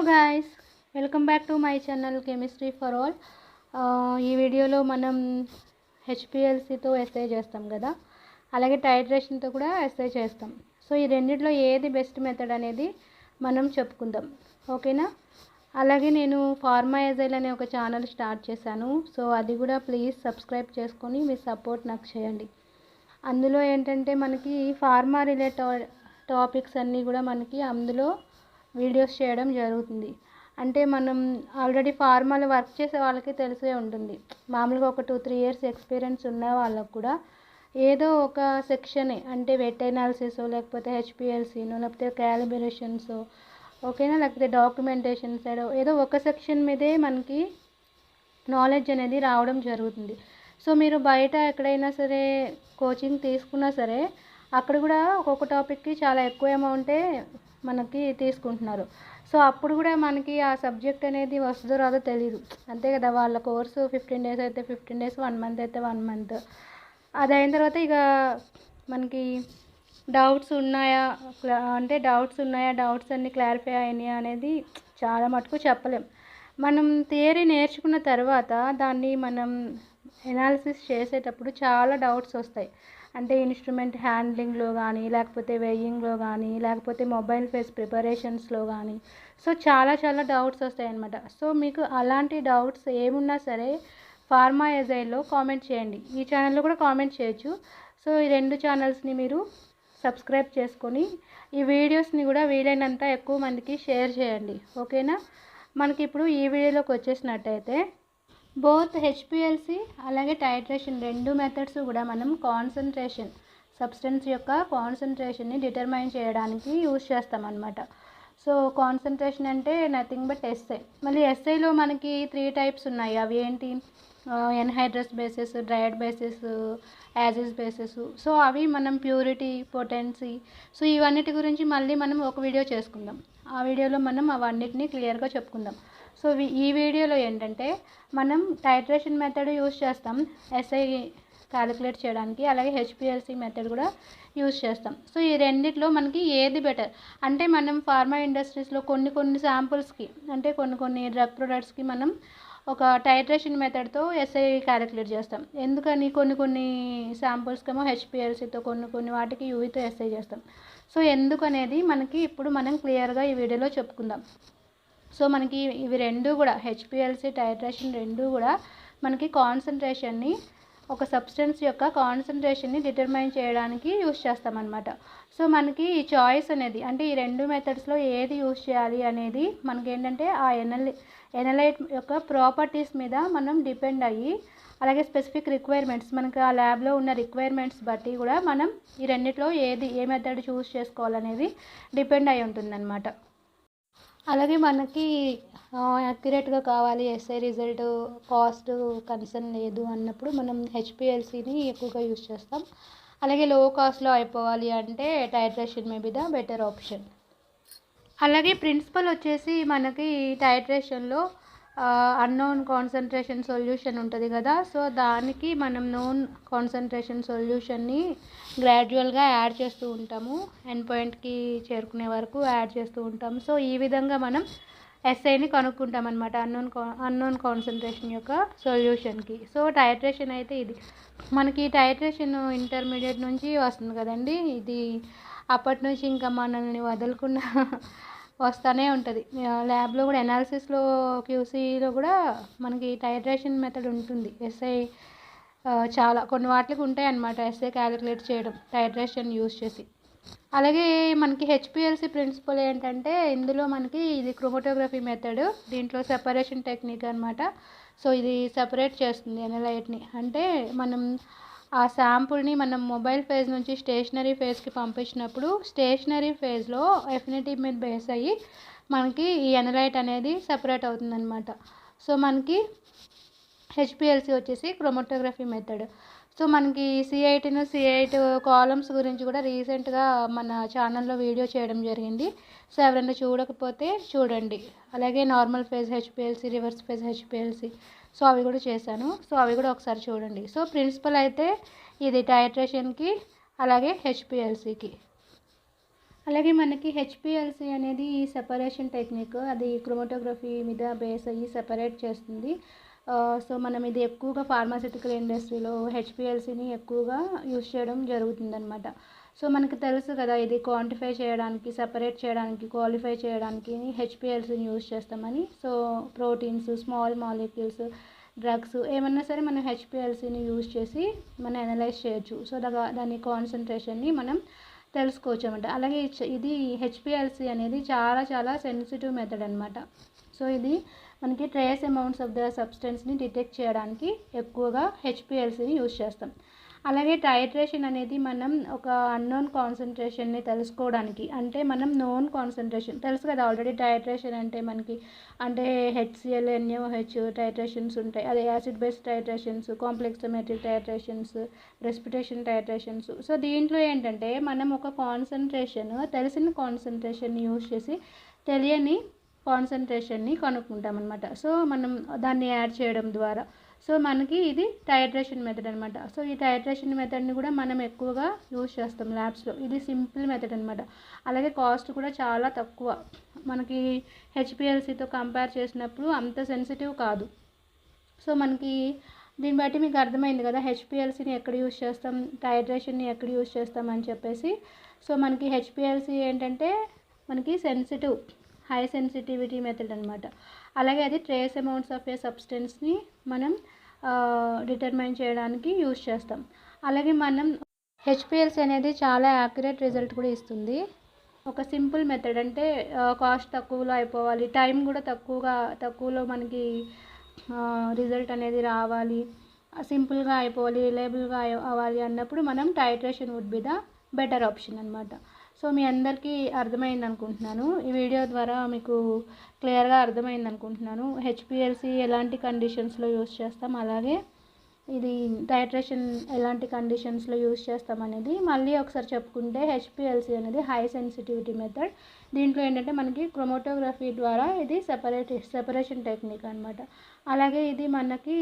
guys, welcome back to my channel Chemistry for All. ఈ వీడియోలో మనం HPLCతో ఎస్ఐ చేస్తాం కదా, అలాగే టైట్రేషన్తో కూడా ఎస్ఐ చేస్తాం. సో ఈ రెండిట్లో ఏది బెస్ట్ మెథడ్ అనేది మనం చెప్పుకుందాం, ఓకేనా. అలాగే నేను ఫార్మా ఎజైల్ అనే ఒక ఛానల్ స్టార్ట్ చేశాను. సో అది కూడా ప్లీజ్ సబ్స్క్రైబ్ చేసుకొని మీ సపోర్ట్ నాకు చేయండి. అందులో ఏంటంటే మనకి ఫార్మా రిలేటెడ్ టాపిక్స్ అన్నీ కూడా మనకి అందులో వీడియోస్ చేయడం జరుగుతుంది. అంటే మనం ఆల్రెడీ ఫార్మాలో వర్క్ చేసే వాళ్ళకి తెలిసే ఉంటుంది. మామూలుగా ఒక 2-3 ఇయర్స్ ఎక్స్పీరియన్స్ ఉన్న వాళ్ళకు కూడా ఏదో ఒక సెక్షనే, అంటే వెట్ ఎనాలిసిస్ లేకపోతే హెచ్పిఎల్సీనో లేకపోతే క్యాలిబ్రేషన్స్, ఓకేనా, లేకపోతే డాక్యుమెంటేషన్ సైడ్ ఏదో ఒక సెక్షన్ మీదే మనకి నాలెడ్జ్ అనేది రావడం జరుగుతుంది. సో మీరు బయట ఎక్కడైనా సరే కోచింగ్ తీసుకున్నా సరే అక్కడ కూడా ఒక్కొక్క టాపిక్కి చాలా ఎక్కువ అమౌంటే మనకి తీసుకుంటున్నారు. సో అప్పుడు కూడా మనకి ఆ సబ్జెక్ట్ అనేది వస్తుందో రాదో తెలియదు, అంతే కదా. వాళ్ళ కోర్సు 15 డేస్ అయితే 15 డేస్, 1 మంత్ అయితే 1 మంత్. అది అయిన తర్వాత ఇక మనకి డౌట్స్ ఉన్నాయా డౌట్స్ అన్నీ క్లారిఫై అయినాయా అనేది చాలా మటుకు చెప్పలేం. మనం థియరీ నేర్చుకున్న తర్వాత దాన్ని మనం ఎనాలిసిస్ చేసేటప్పుడు చాలా డౌట్స్ వస్తాయి. అంటే ఇన్స్ట్రుమెంట్ హ్యాండ్లింగ్లో కానీ, లేకపోతే వెయ్యింగ్లో కానీ, లేకపోతే మొబైల్ ఫేస్ ప్రిపరేషన్స్లో కానీ, సో చాలా డౌట్స్ వస్తాయి అన్నమాట. సో మీకు అలాంటి డౌట్స్ ఏమున్నా సరే ఫార్మా ఎజైల్లో కామెంట్ చేయండి. ఈ ఛానల్లో కూడా కామెంట్ చేయొచ్చు. సో ఈ 2 ఛానల్స్ని మీరు సబ్స్క్రైబ్ చేసుకొని ఈ వీడియోస్ని కూడా వీలైనంత ఎక్కువ మందికి షేర్ చేయండి, ఓకేనా. మనకి ఇప్పుడు ఈ వీడియోలోకి వచ్చేసినట్టయితే బోత్ హెచ్పిఎల్సి అలాగే టైట్రేషన్ 2 మెథడ్స్ కూడా మనం కాన్సన్ట్రేషన్, సబ్స్టెన్స్ యొక్క కాన్సన్ట్రేషన్ని డిటర్మైన్ చేయడానికి యూజ్ చేస్తాం అన్నమాట. సో కాన్సన్ట్రేషన్ అంటే నథింగ్ బట్ ఎస్ఐ. మళ్ళీ ఎస్ఐలో మనకి 3 టైప్స్ ఉన్నాయి. అవి ఏంటి? Anhydrous basis, dried basis, as is basis. So అవి మనం ప్యూరిటీ, పొటెన్సీ, సో ఇవన్నిటి గురించి మళ్ళీ మనం ఒక వీడియో చేసుకుందాం. ఆ వీడియోలో మనం అవన్నిటిని క్లియర్గా చెప్పుకుందాం. సో ఈ వీడియోలో ఏంటంటే మనం టైట్రేషన్ మెథడ్ యూజ్ చేస్తాం ఎస్ఐ క్యాలిక్యులేట్ చేయడానికి, అలాగే హెచ్పిఎల్సి మెథడ్ కూడా యూజ్ చేస్తాం. సో ఈ రెండిట్లో మనకి ఏది బెటర్ అంటే, మనం ఫార్మా ఇండస్ట్రీస్లో కొన్ని శాంపుల్స్కి, అంటే కొన్ని డ్రగ్ ప్రొడక్ట్స్కి మనం ఒక టైట్రేషన్ మెథడ్తో ఎస్ఐ క్యాలిక్యులేట్ చేస్తాం. ఎందుకని? కొన్ని శాంపుల్స్కేమో హెచ్పిఎల్సితో, కొన్ని వాటికి యూవీతో ఎస్ఐ చేస్తాం. సో ఎందుకు అనేది మనకి ఇప్పుడు మనం క్లియర్గా ఈ వీడియోలో చెప్పుకుందాం. సో మనకి ఇవి 2 కూడా, హెచ్పిఎల్సి, టైట్రేషన్ 2 కూడా మనకి కాన్సన్ట్రేషన్ని, ఒక సబ్స్టెన్స్ యొక్క కాన్సన్ట్రేషన్ని డిటర్మైన్ చేయడానికి యూజ్ చేస్తామన్నమాట. సో మనకి ఈ చాయిస్ అనేది, అంటే ఈ 2 మెథడ్స్లో ఏది యూజ్ చేయాలి అనేది మనకి ఏంటంటే ఆ ఎనలైట్ యొక్క ప్రాపర్టీస్ మీద మనం డిపెండ్ అయ్యి, అలాగే స్పెసిఫిక్ రిక్వైర్మెంట్స్, మనకి ఆ ల్యాబ్లో ఉన్న రిక్వైర్మెంట్స్ బట్టి కూడా మనం ఈ రెండిట్లో ఏ మెథడ్ చూస్ చేసుకోవాలనేది డిపెండ్ అయి ఉంటుందన్నమాట. అలాగే మనకి యాక్యురేట్గా కావాలి, ఎస్ఐ రిజల్ట్ కాస్ట్ కన్సర్న్ లేదు అన్నప్పుడు మనం హెచ్పిఎల్సిని ఎక్కువగా యూజ్ చేస్తాం. అలాగే లో కాస్ట్లో అయిపోవాలి అంటే titration may be the better option. అలాగే ప్రిన్సిపల్ వచ్చేసి మనకి టైట్రేషన్లో అన్నోన్ కాన్సన్ట్రేషన్ సొల్యూషన్ ఉంటుంది కదా, సో దానికి మనం నోన్ కాన్సన్ట్రేషన్ సొల్యూషన్ని గ్రాడ్యువల్గా యాడ్ చేస్తూ ఉంటాము, ఎండ్ పాయింట్కి చేరుకునే వరకు యాడ్ చేస్తూ ఉంటాము. సో ఈ విధంగా మనం ఎస్ఐని కనుక్కుంటాం అనమాట అన్నోన్ కాన్సన్ట్రేషన్ యొక్క సొల్యూషన్కి. సో టైట్రేషన్ అయితే ఇది మనకి టైట్రేషన్ ఇంటర్మీడియట్ నుంచి వస్తుంది కదండి. ఇది అప్పటి నుంచి ఇంకా మనల్ని వదలకుండా వస్తూనే ఉంటుంది. ల్యాబ్లో కూడా ఎనాలిసిస్లో, క్యూసీలో కూడా మనకి టైట్రేషన్ మెథడ్ ఉంటుంది. ఎస్ఐ చాలా కొన్ని వాటికి ఉంటాయి అన్నమాట, ఎస్ఐ క్యాలిక్యులేట్ చేయడం టైట్రేషన్ యూజ్ చేసి. అలాగే మనకి హెచ్పిఎల్సి ప్రిన్సిపల్ ఏంటంటే, ఇందులో మనకి ఇది క్రోమటోగ్రఫీ మెథడ్, దీంట్లో సెపరేషన్ టెక్నిక్ అనమాట. సో ఇది సెపరేట్ చేస్తుంది ఎనలైట్ని. అంటే మనం ఆ శాంపుల్ని మనం మొబైల్ ఫేజ్ నుంచి స్టేషనరీ ఫేజ్కి పంపించినప్పుడు స్టేషనరీ ఫేజ్లో ఎఫినిటీ మీద బేస్ అయ్యి మనకి ఈ ఎనలైట్ అనేది సెపరేట్ అవుతుందన్నమాట. సో మనకి హెచ్పిఎల్సి వచ్చేసి క్రోమటోగ్రఫీ మెథడ్. సో మనకి C8 కాలమ్స్ గురించి కూడా రీసెంట్గా మన ఛానల్లో వీడియో చేయడం జరిగింది. సో ఎవరైనా చూడకపోతే చూడండి. అలాగే normal phase HPLC, reverse phase HPLC, so అవి కూడా చేశాను. సో అవి కూడా ఒకసారి చూడండి. సో ప్రిన్సిపల్ అయితే ఇది టైట్రేషన్కి అలాగే హెచ్పిఎల్సికి. అలాగే మనకి హెచ్పిఎల్సి అనేది సెపరేషన్ టెక్నిక్, అది క్రోమటోగ్రఫీ మీద బేస్ అయ్యి సెపరేట్ చేస్తుంది. సో మనం ఇది ఎక్కువగా ఫార్మాస్యూటికల్ ఇండస్ట్రీలో హెచ్పిఎల్సిని ఎక్కువగా యూజ్ చేయడం జరుగుతుందన్నమాట. సో మనకు తెలుసు కదా, ఇది క్వాంటిఫై చేయడానికి, సెపరేట్ చేయడానికి, క్వాలిఫై చేయడానికి హెచ్పిఎల్సిని యూజ్ చేస్తామని. So proteins, small molecules, drugs ఏమన్నా సరే మనం హెచ్పిఎల్సిని యూజ్ చేసి మనం అనలైజ్ చేయొచ్చు. సో దాని కాన్సన్ట్రేషన్ని మనం తెలుసుకోవచ్చు అనమాట. అలాగే ఇది హెచ్పిఎల్సి అనేది చాలా చాలా సెన్సిటివ్ మెథడ్ అనమాట. సో ఇది మనకి ట్రేస్ అమౌంట్స్ ఆఫ్ ద సబ్స్టెన్స్ని డిటెక్ట్ చేయడానికి ఎక్కువగా హెచ్పిఎల్సిని యూజ్ చేస్తాం. అలాగే టైట్రేషన్ అనేది మనం ఒక అన్నోన్ కాన్సన్ట్రేషన్ని తెలుసుకోవడానికి, అంటే మనం నోన్ కాన్సన్ట్రేషన్ తెలుసు కదా ఆల్రెడీ. టైట్రేషన్ అంటే మనకి అంటే HCl, NaOH టైట్రేషన్స్ ఉంటాయి, అదే acid base titrations, complexometric titrations, precipitation titrations. So దీంట్లో ఏంటంటే మనం ఒక కాన్సన్ట్రేషన్, తెలిసిన కాన్సన్ట్రేషన్ని యూజ్ చేసి తెలియని కాన్సన్ట్రేషన్ని కనుక్కుంటాం అనమాట. సో మనం దాన్ని యాడ్ చేయడం ద్వారా, సో మనకి ఇది టైట్రేషన్ మెథడ్ అనమాట. సో ఈ టైట్రేషన్ మెథడ్ని కూడా మనం ఎక్కువగా యూజ్ చేస్తాం ల్యాబ్స్లో. ఇది సింపుల్ మెథడ్ అనమాట. అలాగే కాస్ట్ కూడా చాలా తక్కువ, మనకి హెచ్పిఎల్సితో కంపేర్ చేసినప్పుడు అంత సెన్సిటివ్ కాదు. సో మనకి దీన్ని బట్టి మీకు అర్థమైంది కదా, హెచ్పిఎల్సిని ఎక్కడ యూజ్ చేస్తాం, టైట్రేషన్ని ఎక్కడ యూజ్ చేస్తాం అని చెప్పేసి. సో మనకి హెచ్పిఎల్సి ఏంటంటే మనకి సెన్సిటివ్, హై సెన్సిటివిటీ మెథడ్ అనమాట. అలాగే అది ట్రేస్ అమౌంట్స్ ఆఫ్ ఏ సబ్స్టెన్స్ని మనం డిటర్మైన్ చేయడానికి యూజ్ చేస్తాం. అలాగే మనం హెచ్పిఎల్సి అనేది చాలా యాక్యురేట్ రిజల్ట్ కూడా ఇస్తుంది. ఒక సింపుల్ మెథడ్, అంటే కాస్ట్ తక్కువలో అయిపోవాలి, టైం కూడా తక్కువలో మనకి రిజల్ట్ అనేది రావాలి, సింపుల్గా అయిపోవాలి, రిలయబుల్గా అవ్వాలి అన్నప్పుడు మనం titration would be the better option అనమాట. సో మీ అందరికీ అర్థమైంది అనుకుంటున్నాను, ఈ వీడియో ద్వారా మీకు క్లియర్గా అర్థమైంది అనుకుంటున్నాను. హెచ్పిఎల్సి ఎలాంటి కండిషన్స్లో యూజ్ చేస్తాం, అలాగే ఇది టైట్రేషన్ ఎలాంటి కండిషన్స్లో యూజ్ చేస్తాం అనేది మళ్ళీ ఒకసారి చెప్పుకుంటే, హెచ్పిఎల్సి అనేది హై సెన్సిటివిటీ మెథడ్. దీంట్లో ఏంటంటే మనకి క్రోమటోగ్రఫీ ద్వారా ఇది సెపరేషన్ టెక్నిక్ అనమాట. అలాగే ఇది మనకి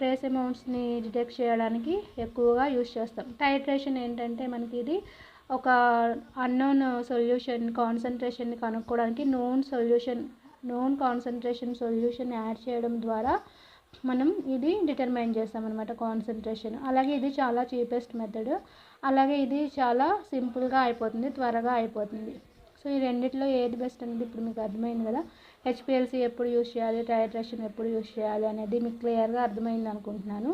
ట్రేస్ అమౌంట్స్ని డిటెక్ట్ చేయడానికి ఎక్కువగా యూజ్ చేస్తాం. టైట్రేషన్ ఏంటంటే మనకి ఇది ఒక అన్నోన్ సొల్యూషన్ కాన్సన్ట్రేషన్ని కనుక్కోవడానికి నోన్ కాన్సన్ట్రేషన్ సొల్యూషన్ యాడ్ చేయడం ద్వారా మనం ఇది డిటర్మైన్ చేస్తాం అనమాట కాన్సన్ట్రేషన్. అలాగే ఇది చాలా చీపెస్ట్ మెథడ్, అలాగే ఇది చాలా సింపుల్గా అయిపోతుంది, త్వరగా అయిపోతుంది. సో ఈ రెండిట్లో ఏది బెస్ట్ అనేది ఇప్పుడు మీకు అర్థమైంది కదా. హెచ్పిఎల్సి ఎప్పుడు యూజ్ చేయాలి, టైట్రేషన్ ఎప్పుడు యూజ్ చేయాలి అనేది మీకు క్లియర్గా అర్థమైంది అనుకుంటున్నాను.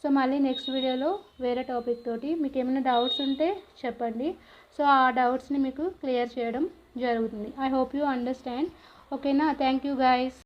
సో మళ్ళీ నెక్స్ట్ వీడియోలో వేరే టాపిక్ తోటి, మీకు ఏమైనా డౌట్స్ ఉంటే చెప్పండి. సో ఆ డౌట్స్ని మీకు క్లియర్ చేయడం జరుగుతుంది. I hope you understand. ఓకేనా? Thank you guys.